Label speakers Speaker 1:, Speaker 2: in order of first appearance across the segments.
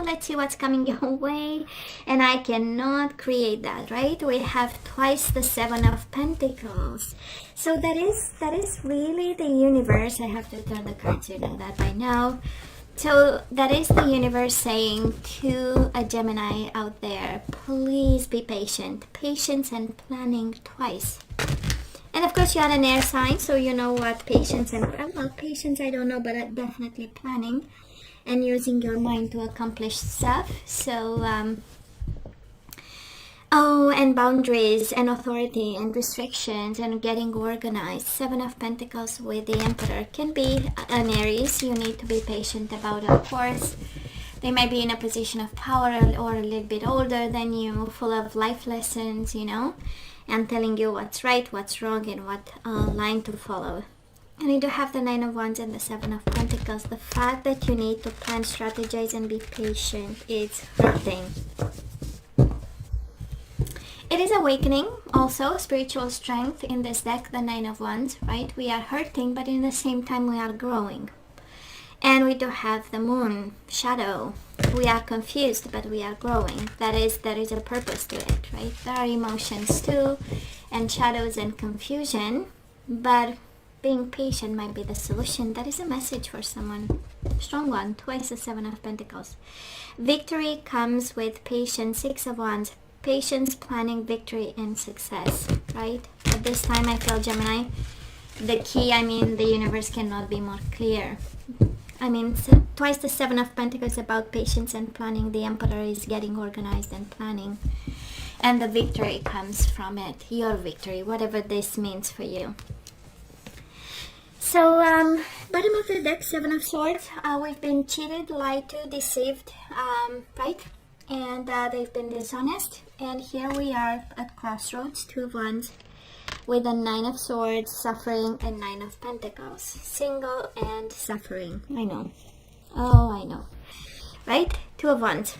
Speaker 1: let's see what's coming your way. And I cannot create that, right? We have twice the Seven of Pentacles. So that is really the universe. I have to turn the cards, you know that by now. So that is the universe saying to a Gemini out there, please be patient. Patience and planning twice. And of course you are an air sign, so you know what patience and, well, patience I don't know, but definitely planning and using your mind to accomplish stuff. So and boundaries and authority and restrictions and getting organized. Seven of Pentacles with the Emperor can be an Aries. You need to be patient about it, of course. They might be in a position of power or a little bit older than you, full of life lessons, you know, and telling you what's right, what's wrong, and what line to follow. And you do have the Nine of Wands and the Seven of Pentacles. The fact that you need to plan, strategize, and be patient is hurting. It is awakening, also spiritual strength in this deck, the Nine of Wands, right? We are hurting, but in the same time we are growing. And we do have the Moon, shadow. We are confused, but we are growing. There is a purpose to it, right? There are emotions too, and shadows and confusion, but being patient might be the solution. That is a message for someone. Strong one, twice the Seven of Pentacles. Victory comes with patience, Six of Wands. Patience, planning, victory, and success, right? At this time, I feel, Gemini, the key, the universe cannot be more clear. Twice the Seven of Pentacles about patience and planning. The Emperor is getting organized and planning. And the victory comes from it. Your victory, whatever this means for you. So, bottom of the deck, Seven of Swords. We've been cheated, lied to, deceived, right? And they've been dishonest. And here we are at crossroads, Two of Wands with a Nine of Swords, suffering, and Nine of Pentacles. Single and suffering. I know. Oh, I know. Right? Two of Wands.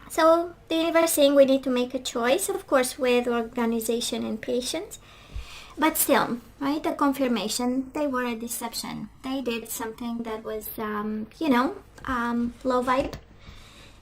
Speaker 1: So the universe saying we need to make a choice, of course, with organization and patience. But still, right? The confirmation, they were a deception. They did something that was, low vibe.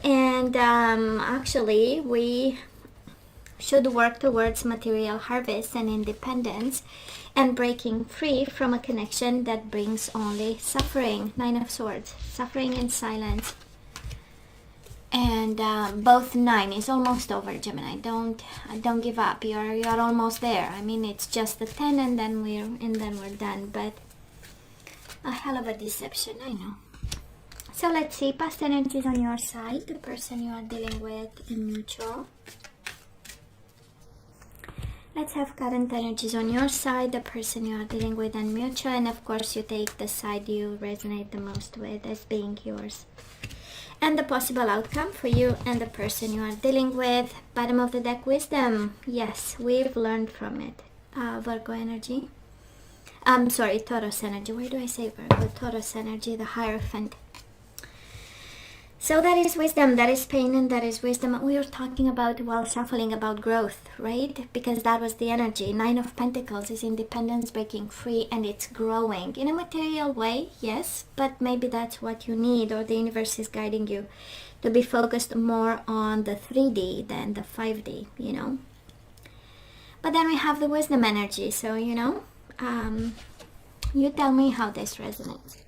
Speaker 1: And actually, we should work towards material harvest and independence and breaking free from a connection that brings only suffering. Nine of Swords, suffering in silence. And both nine is almost over, Gemini. Don't give up. You're almost there. It's just the 10 and then we're done. But a hell of a deception, I know. So let's see, past energies on your side, the person you are dealing with in mutual. Let's have current energies on your side, the person you are dealing with in mutual, and of course you take the side you resonate the most with as being yours. And the possible outcome for you and the person you are dealing with. Bottom of the deck, wisdom. Yes, we've learned from it. Virgo energy. Taurus energy. Why do I say Virgo? Taurus energy, the Hierophant. So that is wisdom, that is pain, and that is wisdom. We were talking about, while shuffling, about growth, right? Because that was the energy. Nine of Pentacles is independence, breaking free, and it's growing. In a material way, yes, but maybe that's what you need, or the universe is guiding you to be focused more on the 3D than the 5D, you know? But then we have the wisdom energy, so, you tell me how this resonates.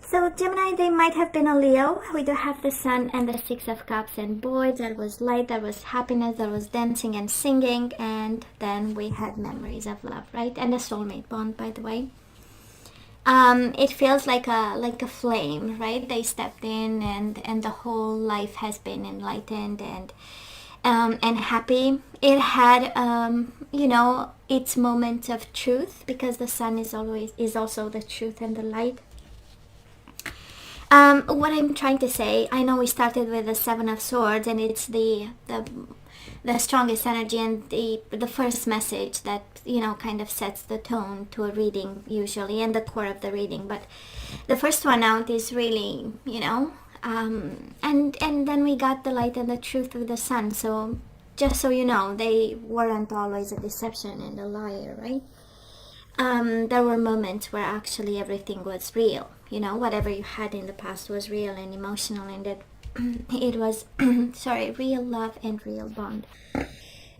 Speaker 1: So Gemini, they might have been a Leo. We do have the Sun and the Six of Cups, and boy, there was light, there was happiness, there was dancing and singing, and then we had memories of love, right? And a soulmate bond, by the way. It feels like a flame, right? They stepped in, and the whole life has been enlightened and happy. It had its moments of truth, because the sun is also the truth and the light. What I'm trying to say, I know we started with the Seven of Swords, and it's the strongest energy and the first message that kind of sets the tone to a reading usually, and the core of the reading. But the first one out is really and then we got the light and the truth with the sun. So just so you know, they weren't always a deception and a liar, right? There were moments where actually everything was real. you know, whatever you had in the past was real and emotional, and that it was sorry, real love and real bond,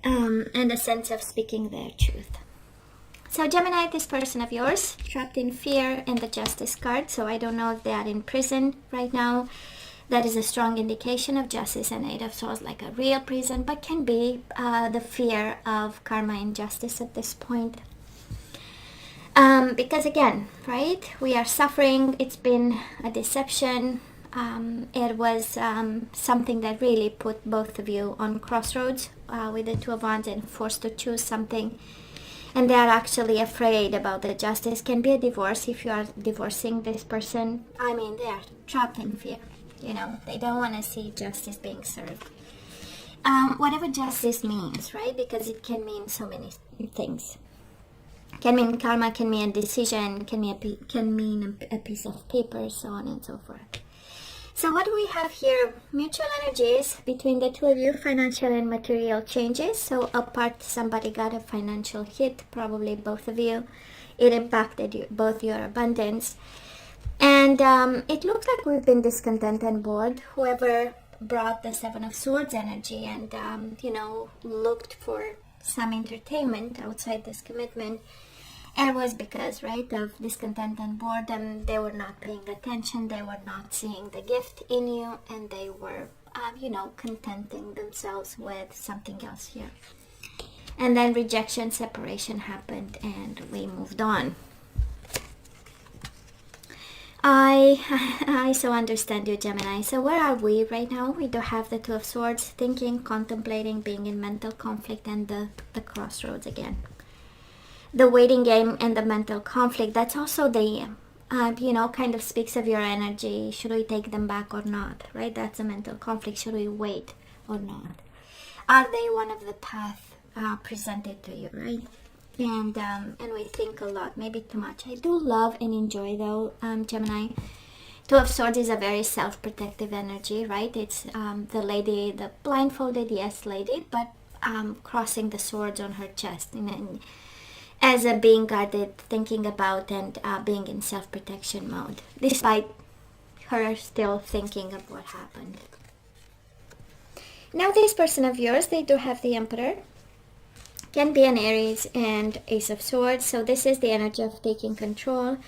Speaker 1: and a sense of speaking their truth. So Gemini, this person of yours trapped in fear and the Justice card, so I don't know if they are in prison right now. That is a strong indication of Justice and Eight of Swords, like a real prison, but can be the fear of karma and justice at this point. Because again, right, we are suffering. It's been a deception. It was something that really put both of you on crossroads with the Two of Wands and forced to choose something. And they are actually afraid about the justice. Can be a divorce if you are divorcing this person. I mean, they are trapped in fear. You know, they don't want to see justice being served. Whatever justice means, right? Because it can mean so many things. Can mean karma, can mean a decision, can mean a piece of paper, so on and so forth. So what do we have here? Mutual energies between the two of you, financial and material changes. So apart, somebody got a financial hit, probably both of you. It impacted both your abundance. And it looks like we've been discontent and bored. Whoever brought the Seven of Swords energy and, you know, looked for some entertainment outside this commitment, it was because, right, of discontent and boredom. They were not paying attention, they were not seeing the gift in you, and they were, you know, contenting themselves with something else here. And then rejection, separation happened, and we moved on. I so understand you, Gemini. So where are we right now? We do have the Two of Swords, thinking, contemplating, being in mental conflict, and the crossroads again. The waiting game and the mental conflict, that's also the, you know, kind of speaks of your energy. Should we take them back or not, right? That's a mental conflict. Should we wait or not? Are they one of the path presented to you, right? And we think a lot, maybe too much. I do love and enjoy, though, Gemini. Two of Swords is a very self-protective energy, right? It's the lady, the blindfolded, yes, lady, but crossing the swords on her chest, and as a being guarded, thinking about and being in self-protection mode, despite her still thinking of what happened. Now this person of yours, they do have the Emperor. Can be an Aries and Ace of Swords. So this is the energy of taking control.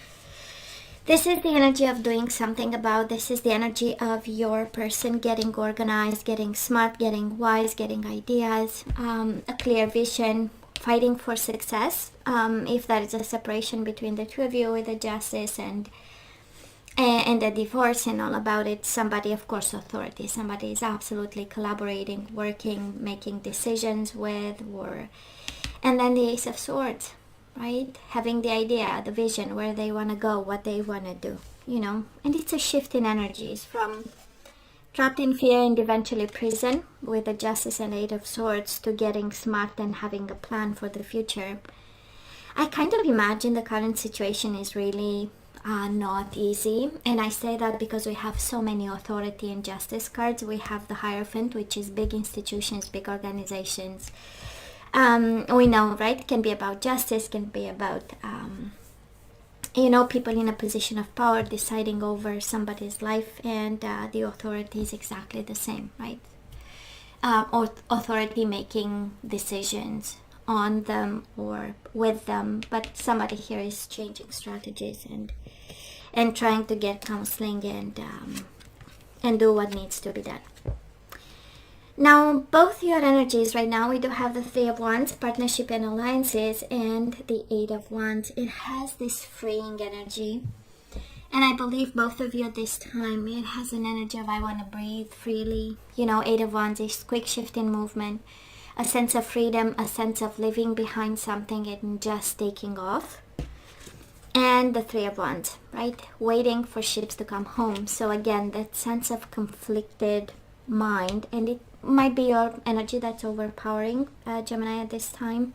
Speaker 1: This is the energy of doing something about. This is the energy of your person getting organized, getting smart, getting wise, getting ideas, a clear vision, fighting for success. If there is a separation between the two of you with the Justice and the divorce and all about it, somebody, of course, authority, somebody is absolutely collaborating, working, making decisions with, and then the Ace of Swords, right? Having the idea, the vision, where they want to go, what they want to do, you know. And it's a shift in energies from trapped in fear and eventually prison with the Justice and Eight of Swords to getting smart and having a plan for the future. I kind of imagine the current situation is really not easy, and I say that because we have so many authority and justice cards. We have the Hierophant, which is big institutions, big organizations. We know, right? It can be about justice, can be about you know, people in a position of power deciding over somebody's life, and the authority is exactly the same, right? Authority making decisions on them or with them, but somebody here is changing strategies and trying to get counseling and do what needs to be done. Now, both your energies right now, we do have the Three of Wands, partnership and alliances, and the Eight of Wands. It has this freeing energy, and I believe both of you this time, it has an energy of I want to breathe freely. You know, Eight of Wands is quick shift in movement, a sense of freedom, a sense of living behind something and just taking off. And the Three of Wands, right? Waiting for ships to come home. So again, that sense of conflicted mind, and it might be your energy that's overpowering, Gemini, at this time.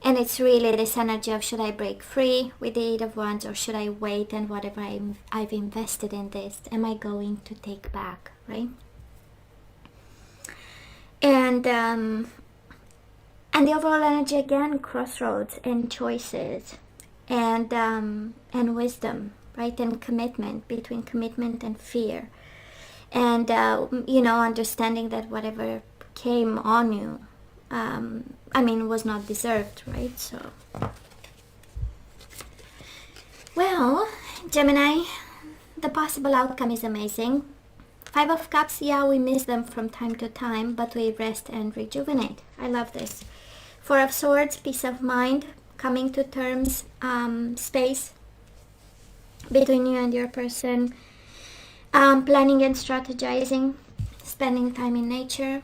Speaker 1: And it's really this energy of, should I break free with the Eight of Wands, or should I wait, and whatever I've invested in this, am I going to take back, right? And the overall energy, again, crossroads and choices and wisdom, right? And commitment, between commitment and fear. And, you know, understanding that whatever came on you, I mean, was not deserved, right? So, well, Gemini, the possible outcome is amazing. Five of Cups, yeah, we miss them from time to time, but we rest and rejuvenate. I love this. Four of Swords, peace of mind, coming to terms, space between you and your person, planning and strategizing, spending time in nature,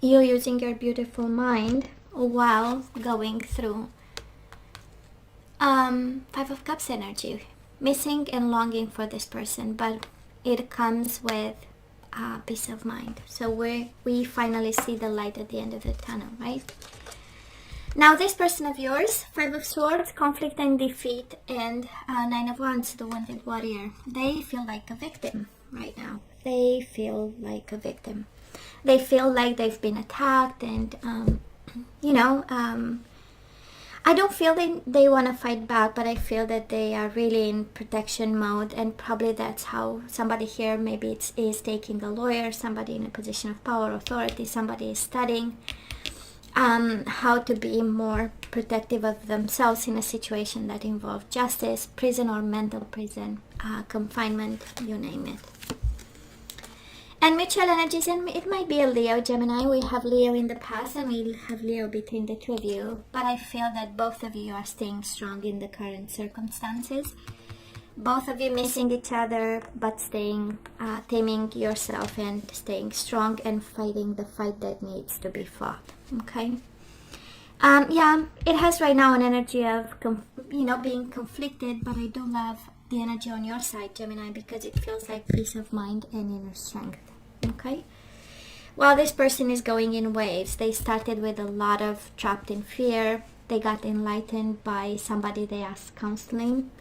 Speaker 1: you using your beautiful mind while going through Five of Cups energy, missing and longing for this person, but it comes with peace of mind. So we finally see the light at the end of the tunnel, right? Now this person of yours, Five of Swords, conflict and defeat, and Nine of Wands, the wounded warrior, they feel like a victim right now. They feel like a victim. They feel like they've been attacked, and you know, I don't feel they want to fight back, but I feel that they are really in protection mode, and probably that's how somebody here, maybe is taking a lawyer, somebody in a position of power, authority, somebody is studying how to be more protective of themselves in a situation that involves justice, prison or mental prison, confinement, you name it. And mutual energies, and it might be a Leo, Gemini. We have Leo in the past and we have Leo between the two of you. But I feel that both of you are staying strong in the current circumstances. Both of you missing each other, but staying, taming yourself and staying strong and fighting the fight that needs to be fought. Okay? Yeah, it has right now an energy of, you know, being conflicted, but I do love the energy on your side, Gemini, because it feels like peace of mind and inner strength. Okay, well, this person is going in waves. They started with a lot of trapped in fear. They got enlightened by somebody they asked counseling,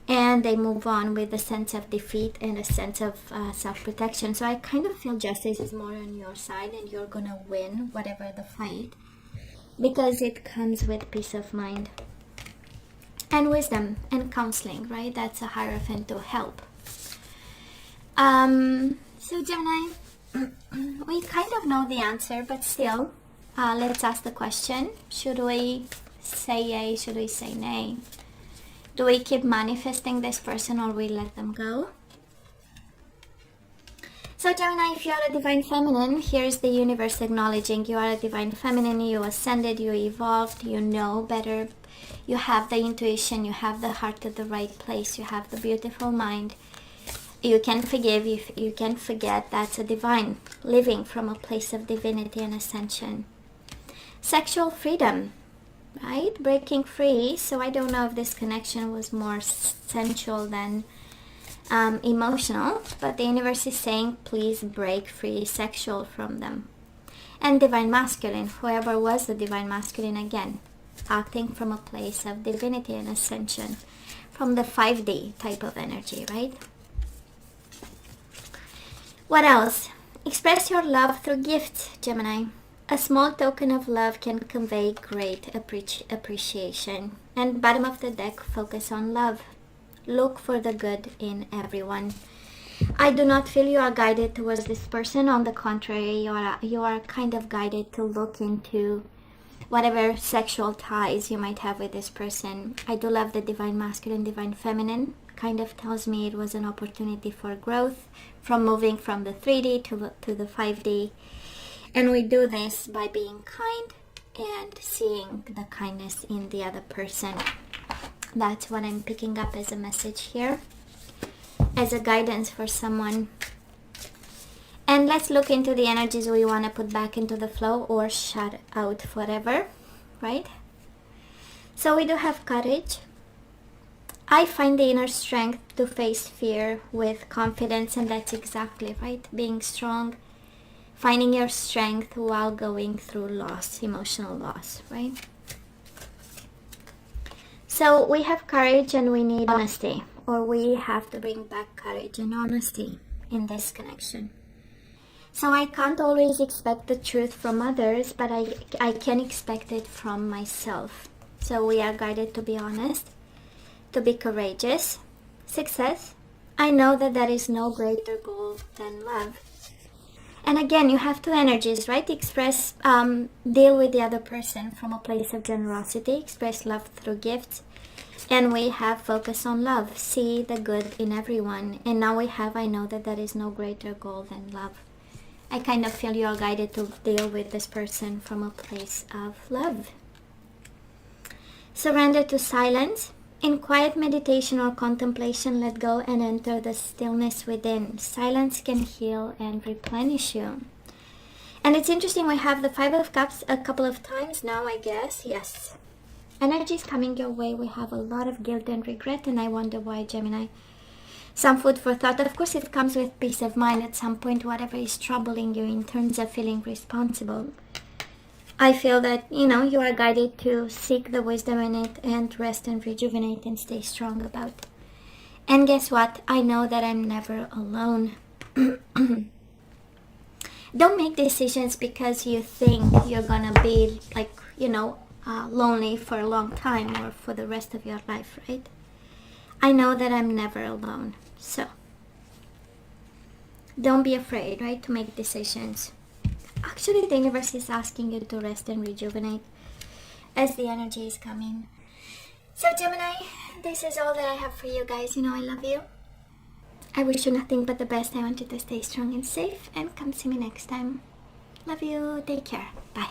Speaker 1: and they move on with a sense of defeat and a sense of self-protection. So I kind of feel justice is more on your side, and you're gonna win whatever the fight, because it comes with peace of mind and wisdom and counseling, right? That's a Hierophant to help. So Gemini, we kind of know the answer, but still, let's ask the question. Should we say yay? Should we say nay? Do we keep manifesting this person, or we let them go? So Gemini, if you are a divine feminine, here's the universe acknowledging you are a divine feminine. You ascended, you evolved, you know better. You have the intuition, you have the heart at the right place, you have the beautiful mind. You can forgive, you can forget. That's a divine, living from a place of divinity and ascension. Sexual freedom, right? Breaking free. So I don't know if this connection was more sensual than emotional, but the universe is saying, please break free sexual from them. And divine masculine, whoever was the divine masculine, again, acting from a place of divinity and ascension, from the 5D type of energy, right? What else? Express your love through gifts, Gemini. A small token of love can convey great appreciation. And bottom of the deck, focus on love. Look for the good in everyone. I do not feel you are guided towards this person. On the contrary, you are kind of guided to look into whatever sexual ties you might have with this person. I do love the divine masculine, divine feminine. Kind of tells me it was an opportunity for growth, from moving from the 3D to the 5D. And we do this by being kind and seeing the kindness in the other person. That's what I'm picking up as a message here, as a guidance for someone. And let's look into the energies we want to put back into the flow or shut out forever, right? So we do have courage. I find the inner strength to face fear with confidence, and that's exactly right. Being strong, finding your strength while going through loss, emotional loss, right? So we have courage and we need honesty, or we have to bring back courage and honesty in this connection. So I can't always expect the truth from others, but I can expect it from myself. So we are guided to be honest, to be courageous. Success. I know that there is no greater goal than love. And again, you have two energies, right? Express, deal with the other person from a place of generosity. Express love through gifts. And we have focus on love. See the good in everyone. And now we have, I know that there is no greater goal than love. I kind of feel you are guided to deal with this person from a place of love. Surrender to silence. In quiet meditation or contemplation, let go and enter the stillness within. Silence can heal and replenish you. And it's interesting, we have the Five of Cups a couple of times now, I guess. Yes. Energy is coming your way. We have a lot of guilt and regret, and I wonder why, Gemini. Some food for thought. Of course, it comes with peace of mind at some point, whatever is troubling you in terms of feeling responsible. I feel that, you are guided to seek the wisdom in it and rest and rejuvenate and stay strong about it. And guess what? I know that I'm never alone. Don't make decisions because you think you're gonna be lonely for a long time or for the rest of your life, right? I know that I'm never alone. So don't be afraid, right, to make decisions. Actually, the universe is asking you to rest and rejuvenate as the energy is coming. So Gemini, this is all that I have for you guys. I love you. I wish you nothing but the best. I want you to stay strong and safe, and come see me next time. Love you. Take care. Bye.